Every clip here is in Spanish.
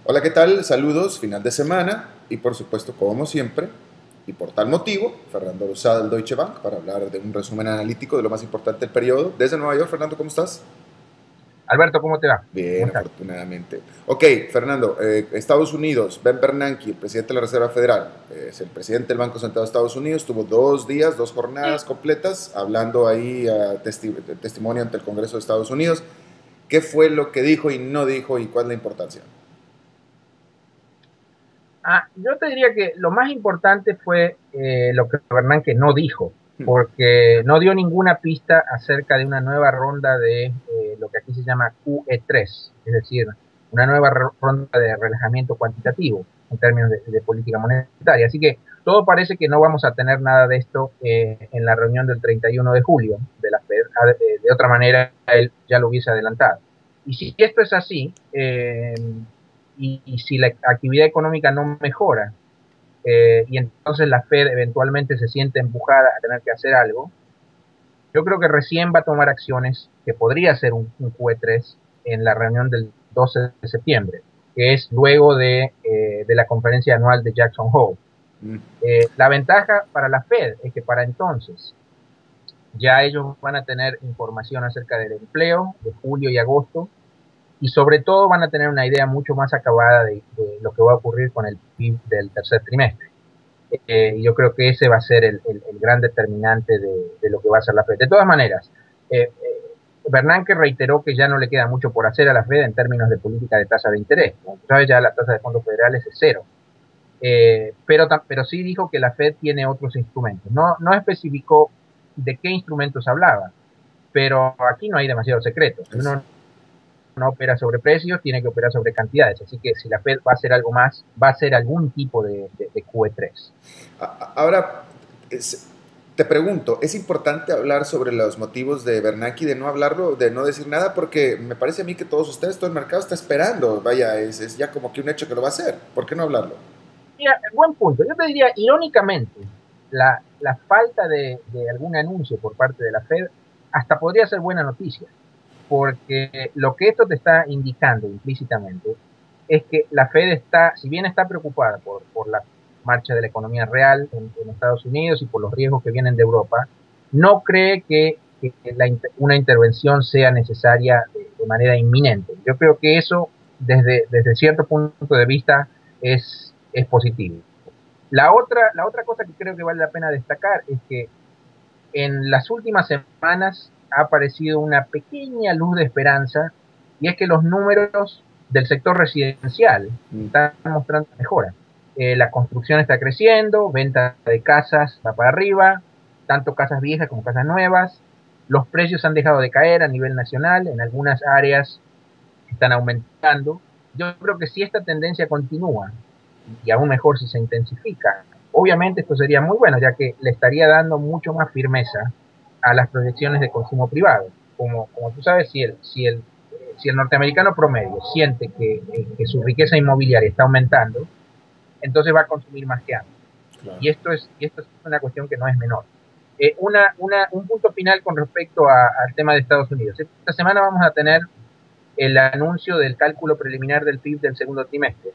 Hola, ¿qué tal? Saludos, final de semana y por supuesto, como siempre, y por tal motivo, Fernando Lozada del Deutsche Bank para hablar de un resumen analítico de lo más importante del periodo. Desde Nueva York, Fernando, ¿cómo estás? Alberto, ¿cómo te va? ¿Cómo Bien, estás? afortunadamente. Ok, Fernando, Estados Unidos, Ben Bernanke, el presidente de la Reserva Federal, es el presidente del Banco Central de Estados Unidos, tuvo 2 días, 2 jornadas completas, hablando ahí a testimonio ante el Congreso de Estados Unidos. ¿Qué fue lo que dijo y no dijo y cuál es la importancia? Yo te diría que lo más importante fue lo que Bernanke no dijo, Hmm. porque no dio ninguna pista acerca de una nueva ronda de lo que aquí se llama QE3, es decir, una nueva ronda de relajamiento cuantitativo en términos de política monetaria. Así que todo parece que no vamos a tener nada de esto en la reunión del 31 de julio de la Fed. De otra manera, él ya lo hubiese adelantado. Y si esto es así, y si la actividad económica no mejora, y entonces la Fed eventualmente se siente empujada a tener que hacer algo, yo creo que recién va a tomar acciones que podría ser un QE3 en la reunión del 12 de septiembre, que es luego de la conferencia anual de Jackson Hole. Hmm. La ventaja para la Fed es que para entonces ya ellos van a tener información acerca del empleo de julio y agosto, y sobre todo van a tener una idea mucho más acabada de lo que va a ocurrir con el PIB del tercer trimestre. Yo creo que ese va a ser el gran determinante de lo que va a ser la Fed. De todas maneras, Bernanke reiteró que ya no le queda mucho por hacer a la Fed en términos de política de tasa de interés. Como tú sabes, ya la tasa de fondos federales es cero. Pero sí dijo que la Fed tiene otros instrumentos. No especificó de qué instrumentos hablaba, pero aquí no hay demasiados secretos. Si Es- uno no opera sobre precios, tiene que operar sobre cantidades. Así que si la Fed va a hacer algo más, va a ser algún tipo de QE3. Ahora, te pregunto, ¿es importante hablar sobre los motivos de Bernanke de no hablarlo, de no decir nada? Porque me parece a mí que todos ustedes, todo el mercado está esperando. Vaya, es ya como que un hecho que lo va a hacer. ¿Por qué no hablarlo? Mira, buen punto. Yo te diría, irónicamente, la falta de algún anuncio por parte de la Fed hasta podría ser buena noticia, porque lo que esto te está indicando implícitamente es que la Fed está, si bien está preocupada por la marcha de la economía real en Estados Unidos y por los riesgos que vienen de Europa, no cree que una intervención sea necesaria de manera inminente. Yo creo que eso, desde cierto punto de vista, es positivo. La otra cosa que creo que vale la pena destacar es que en las últimas semanas ha aparecido una pequeña luz de esperanza, y es que los números del sector residencial Mm. están mostrando mejora. La construcción está creciendo, venta de casas va para arriba, tanto casas viejas como casas nuevas. Los precios han dejado de caer a nivel nacional, en algunas áreas están aumentando. Yo creo que si esta tendencia continúa, y aún mejor si se intensifica, obviamente esto sería muy bueno, ya que le estaría dando mucho más firmeza a las proyecciones de consumo privado. Como tú sabes, si el norteamericano promedio siente que su riqueza inmobiliaria está aumentando, entonces va a consumir más que antes. Claro. Y esto es una cuestión que no es menor. Un punto final con respecto al tema de Estados Unidos. Esta semana vamos a tener el anuncio del cálculo preliminar del PIB del segundo trimestre.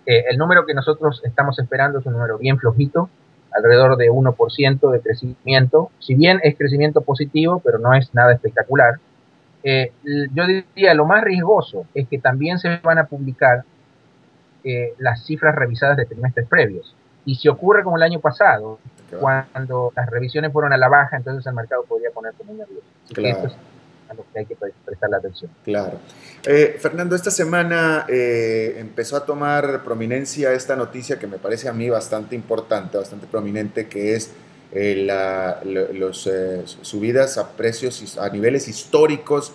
El número que nosotros estamos esperando es un número bien flojito, alrededor de 1% de crecimiento. Si bien es crecimiento positivo, pero no es nada espectacular. Yo diría lo más riesgoso es que también se van a publicar las cifras revisadas de trimestres previos. Y si ocurre como el año pasado, ¿Qué va? cuando las revisiones fueron a la baja, entonces el mercado podría poner como nervioso. Así que esto Claro. es a lo que hay que prestar la atención. Claro. Fernando, esta semana empezó a tomar prominencia esta noticia que me parece a mí bastante importante, bastante prominente, que es los subidas a precios a niveles históricos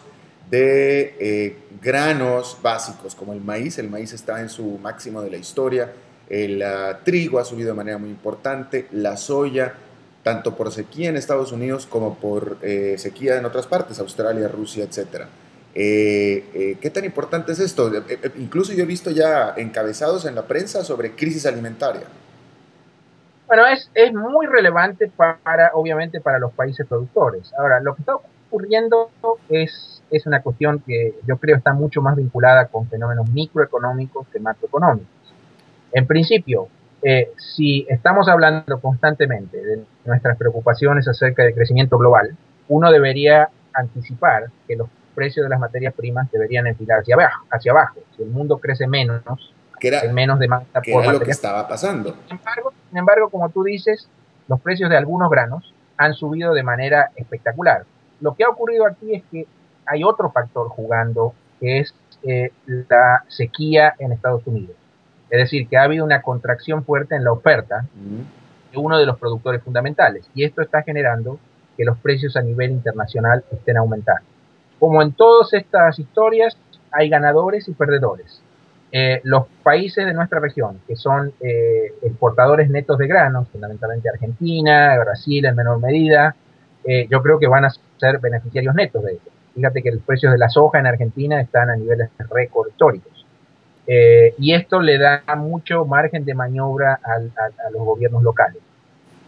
de granos básicos como el maíz. El maíz está en su máximo de la historia. El trigo ha subido de manera muy importante. La soya, tanto por sequía en Estados Unidos como por sequía en otras partes, Australia, Rusia, etcétera. ¿Qué tan importante es esto? Incluso yo he visto ya encabezados en la prensa sobre crisis alimentaria. Bueno, es muy relevante obviamente, para los países productores. Ahora, lo que está ocurriendo es es una cuestión que yo creo está mucho más vinculada con fenómenos microeconómicos que macroeconómicos. En principio, si estamos hablando constantemente de nuestras preocupaciones acerca del crecimiento global, uno debería anticipar que los precios de las materias primas deberían enfilar hacia abajo, hacia abajo. Si el mundo crece menos, Que hay era, menos demanda que por era lo que materias estaba pasando. primas. Sin embargo, como tú dices, los precios de algunos granos han subido de manera espectacular. Lo que ha ocurrido aquí es que hay otro factor jugando, que es la sequía en Estados Unidos. Es decir, que ha habido una contracción fuerte en la oferta de uno de los productores fundamentales, y esto está generando que los precios a nivel internacional estén aumentando. Como en todas estas historias, hay ganadores y perdedores. Los países de nuestra región, que son exportadores netos de granos, fundamentalmente Argentina, Brasil en menor medida, yo creo que van a ser beneficiarios netos de esto. Fíjate que los precios de la soja en Argentina están a niveles récord históricos. Y esto le da mucho margen de maniobra a los gobiernos locales.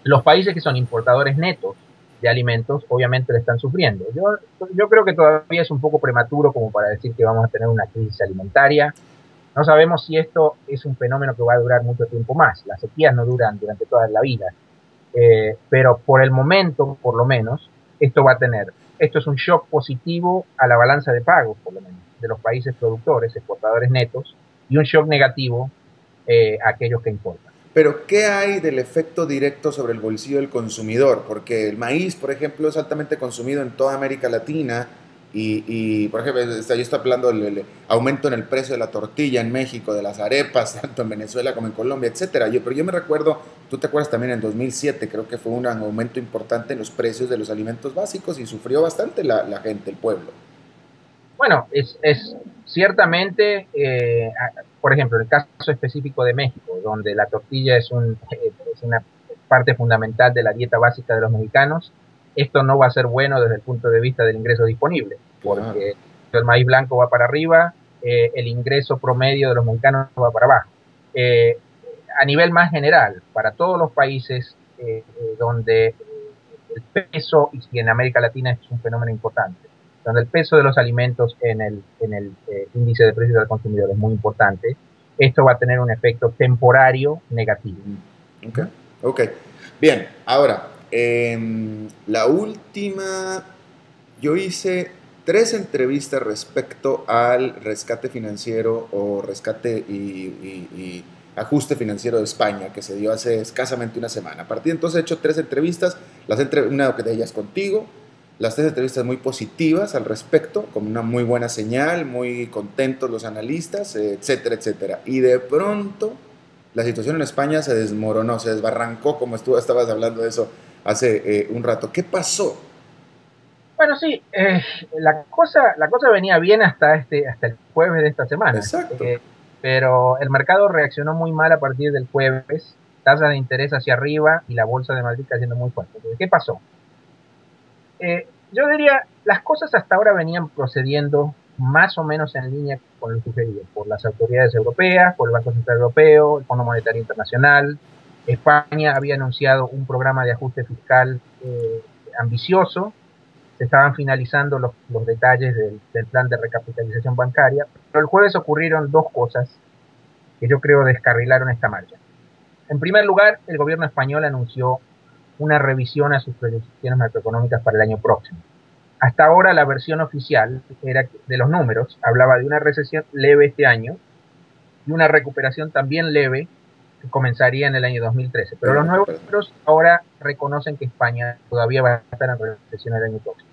Los países que son importadores netos de alimentos, obviamente le están sufriendo. Yo creo que todavía es un poco prematuro como para decir que vamos a tener una crisis alimentaria. No sabemos si esto es un fenómeno que va a durar mucho tiempo más. Las sequías no duran durante toda la vida. Pero por el momento, por lo menos, esto es un shock positivo a la balanza de pagos, por lo menos, de los países productores, exportadores netos, y un shock negativo a aquellos que importan. Pero, ¿qué hay del efecto directo sobre el bolsillo del consumidor? Porque el maíz, por ejemplo, es altamente consumido en toda América Latina por ejemplo, yo estoy hablando del aumento en el precio de la tortilla en México, de las arepas, tanto en Venezuela como en Colombia, etcétera. Pero yo me recuerdo, tú te acuerdas también en 2007, creo que fue un aumento importante en los precios de los alimentos básicos y sufrió bastante la gente, el pueblo. Bueno, es ciertamente, por ejemplo, el caso específico de México, donde la tortilla es una parte fundamental de la dieta básica de los mexicanos, esto no va a ser bueno desde el punto de vista del ingreso disponible, Claro. porque el maíz blanco va para arriba, el ingreso promedio de los mexicanos va para abajo. Eh, a nivel más general, para todos los países donde el peso, y en América Latina es un fenómeno importante, donde el peso de los alimentos en el índice de precios del consumidor es muy importante, esto va a tener un efecto temporario negativo. Ok, ok. Bien, ahora, la última, yo hice 3 entrevistas respecto al rescate financiero o rescate y ajuste financiero de España que se dio hace escasamente una semana. A partir de entonces he hecho 3 entrevistas, una de ellas contigo, las 3 entrevistas muy positivas al respecto, como una muy buena señal, muy contentos los analistas, etcétera, etcétera. Y de pronto la situación en España se desmoronó, se desbarrancó, como estabas hablando de eso hace un rato. ¿Qué pasó? Bueno, sí, la cosa venía bien hasta el jueves de esta semana, Exacto. pero el mercado reaccionó muy mal a partir del jueves, tasa de interés hacia arriba y la bolsa de Madrid cayendo muy fuerte. Entonces, ¿qué pasó? Yo diría, las cosas hasta ahora venían procediendo más o menos en línea con lo sugerido por las autoridades europeas, por el Banco Central Europeo, el Fondo Monetario Internacional. España había anunciado un programa de ajuste fiscal ambicioso, se estaban finalizando los detalles del plan de recapitalización bancaria, pero el jueves ocurrieron dos cosas que yo creo descarrilaron esta marcha. En primer lugar, el gobierno español anunció una revisión a sus proyecciones macroeconómicas para el año próximo. Hasta ahora la versión oficial era de los números, hablaba de una recesión leve este año y una recuperación también leve que comenzaría en el año 2013. Pero los nuevos números ahora reconocen que España todavía va a estar en recesión el año próximo.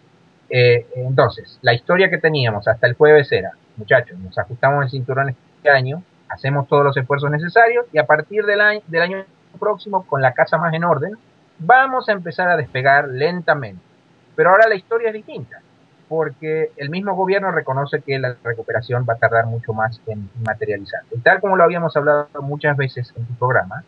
Entonces, la historia que teníamos hasta el jueves era, muchachos, nos ajustamos el cinturón este año, hacemos todos los esfuerzos necesarios y a partir del año próximo, con la casa más en orden, vamos a empezar a despegar lentamente. Pero ahora la historia es distinta, porque el mismo gobierno reconoce que la recuperación va a tardar mucho más en materializarse. Y tal como lo habíamos hablado muchas veces en tu programa,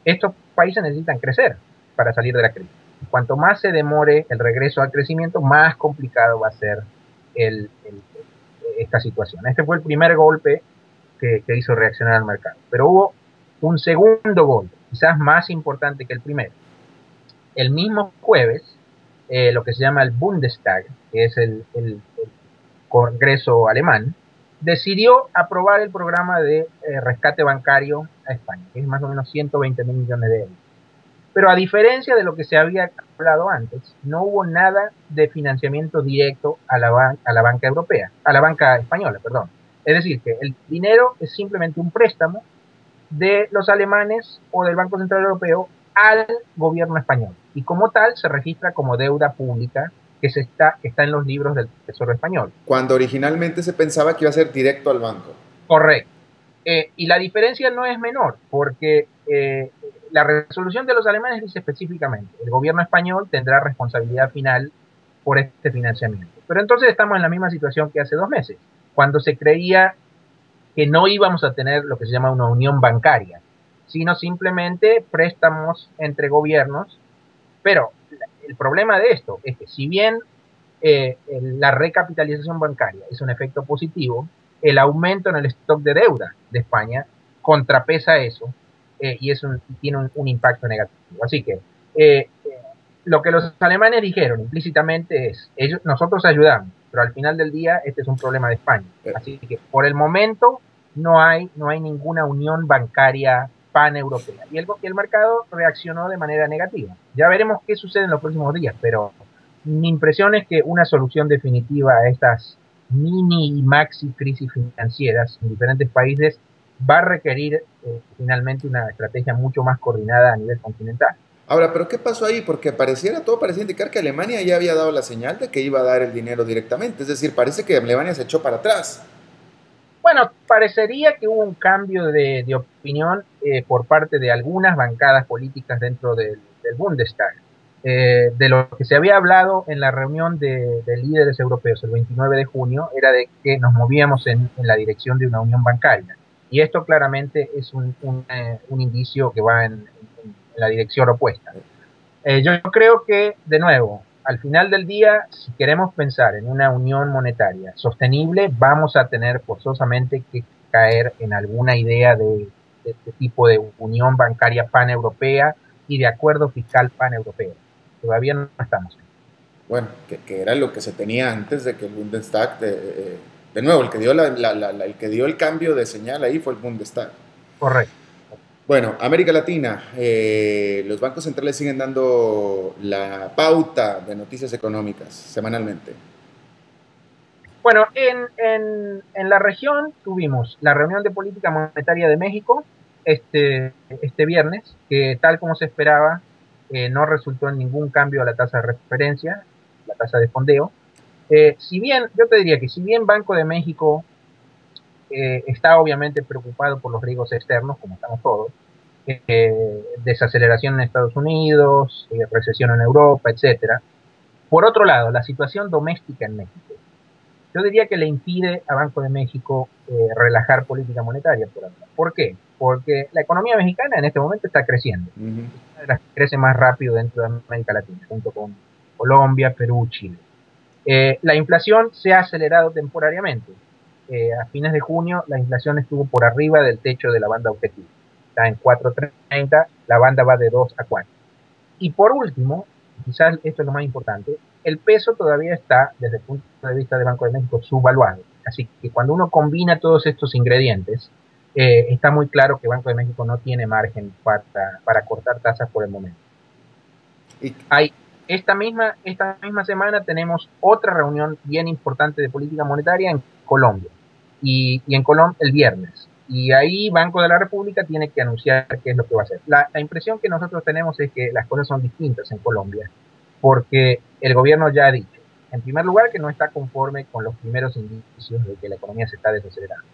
estos países necesitan crecer para salir de la crisis. Cuanto más se demore el regreso al crecimiento, más complicado va a ser esta situación. Este fue el primer golpe que hizo reaccionar al mercado. Pero hubo un segundo golpe, quizás más importante que el primero. El mismo jueves, lo que se llama el Bundestag, que es Congreso alemán, decidió aprobar el programa de rescate bancario a España, que es más o menos 120.000 millones de euros. Pero a diferencia de lo que se había hablado antes, no hubo nada de financiamiento directo a la banca europea, a la banca española, perdón. Es decir, que el dinero es simplemente un préstamo de los alemanes o del Banco Central Europeo al gobierno español. Y como tal se registra como deuda pública que está en los libros del Tesoro español. Cuando originalmente se pensaba que iba a ser directo al banco. Correcto. Y la diferencia no es menor, porque la resolución de los alemanes dice específicamente, el gobierno español tendrá responsabilidad final por este financiamiento. Pero entonces estamos en la misma situación que hace 2 meses, cuando se creía que no íbamos a tener lo que se llama una unión bancaria, sino simplemente préstamos entre gobiernos. Pero el problema de esto es que si bien la recapitalización bancaria es un efecto positivo, el aumento en el stock de deuda de España contrapesa eso y tiene un impacto negativo. Así que lo que los alemanes dijeron implícitamente es, nosotros ayudamos, pero al final del día este es un problema de España. Así que por el momento no hay ninguna unión bancaria paneuropea. Y el mercado reaccionó de manera negativa. Ya veremos qué sucede en los próximos días, pero mi impresión es que una solución definitiva a estas mini y maxi crisis financieras en diferentes países va a requerir finalmente una estrategia mucho más coordinada a nivel continental. Ahora, ¿pero qué pasó ahí? Porque todo parecía indicar que Alemania ya había dado la señal de que iba a dar el dinero directamente. Es decir, parece que Alemania se echó para atrás. Bueno, parecería que hubo un cambio de opinión por parte de algunas bancadas políticas dentro del Bundestag. De lo que se había hablado en la reunión de líderes europeos el 29 de junio era de que nos movíamos en la dirección de una unión bancaria. Y esto claramente es un indicio que va en la dirección opuesta. Yo creo que, de nuevo, al final del día, si queremos pensar en una unión monetaria sostenible, vamos a tener forzosamente que caer en alguna idea de este tipo de unión bancaria paneuropea y de acuerdo fiscal paneuropeo. Todavía no estamos. Bueno, que era lo que se tenía antes de que el Bundestag, de nuevo, el que dio el que dio el cambio de señal ahí fue el Bundestag. Correcto. Bueno, América Latina, los bancos centrales siguen dando la pauta de noticias económicas semanalmente. Bueno, en la región tuvimos la reunión de política monetaria de México este viernes, que tal como se esperaba, no resultó en ningún cambio a la tasa de referencia, la tasa de fondeo. Si bien, yo te diría que si bien Banco de México está obviamente preocupado por los riesgos externos, como estamos todos, desaceleración en Estados Unidos, recesión en Europa, etcétera. Por otro lado, la situación doméstica en México, yo diría que le impide a Banco de México relajar política monetaria por ahora. ¿Por qué? Porque la economía mexicana en este momento está creciendo. Es una de las que crece más rápido dentro de América Latina, junto con Colombia, Perú, Chile. La inflación se ha acelerado temporariamente. A fines de junio la inflación estuvo por arriba del techo de la banda objetiva. Está en 4.30, la banda va de 2 a 4. Y por último, quizás esto es lo más importante, el peso todavía está, desde el punto de vista del Banco de México, subvaluado. Así que cuando uno combina todos estos ingredientes, está muy claro que Banco de México no tiene margen para cortar tasas por el momento. Esta misma semana tenemos otra reunión bien importante de política monetaria en Colombia. Y en Colombia el viernes. Y ahí Banco de la República tiene que anunciar qué es lo que va a hacer. La impresión que nosotros tenemos es que las cosas son distintas en Colombia, porque el gobierno ya ha dicho, en primer lugar, que no está conforme con los primeros indicios de que la economía se está desacelerando.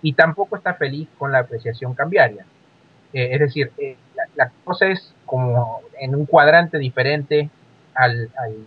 Y tampoco está feliz con la apreciación cambiaria. Es decir, la cosa es como en un cuadrante diferente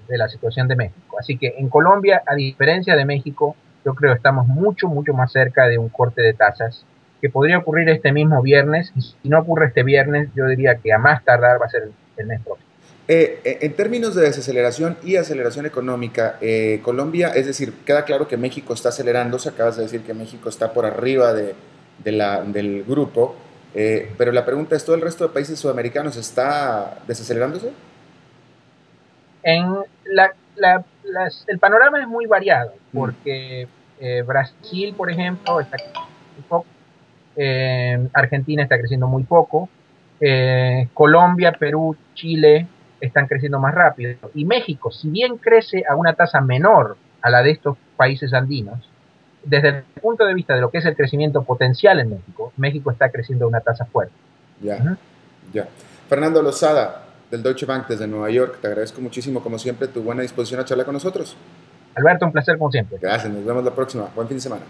de la situación de México. Así que en Colombia, a diferencia de México, yo creo que estamos mucho más cerca de un corte de tasas que podría ocurrir este mismo viernes, y si no ocurre este viernes, yo diría que a más tardar va a ser el mes próximo. En términos de desaceleración y aceleración económica, Colombia, es decir, queda claro que México está acelerándose, acabas de decir que México está por arriba del grupo, pero la pregunta es, ¿todo el resto de países sudamericanos está desacelerándose? En la el panorama es muy variado, porque Brasil, por ejemplo, está creciendo muy poco, Argentina está creciendo muy poco, Colombia, Perú, Chile están creciendo más rápido, y México, si bien crece a una tasa menor a la de estos países andinos, desde el punto de vista de lo que es el crecimiento potencial en México, México está creciendo a una tasa fuerte. Ya, ya. Fernando Lozada, del Deutsche Bank desde Nueva York, te agradezco muchísimo, como siempre, tu buena disposición a charlar con nosotros. Alberto, un placer como siempre. Gracias, nos vemos la próxima. Buen fin de semana.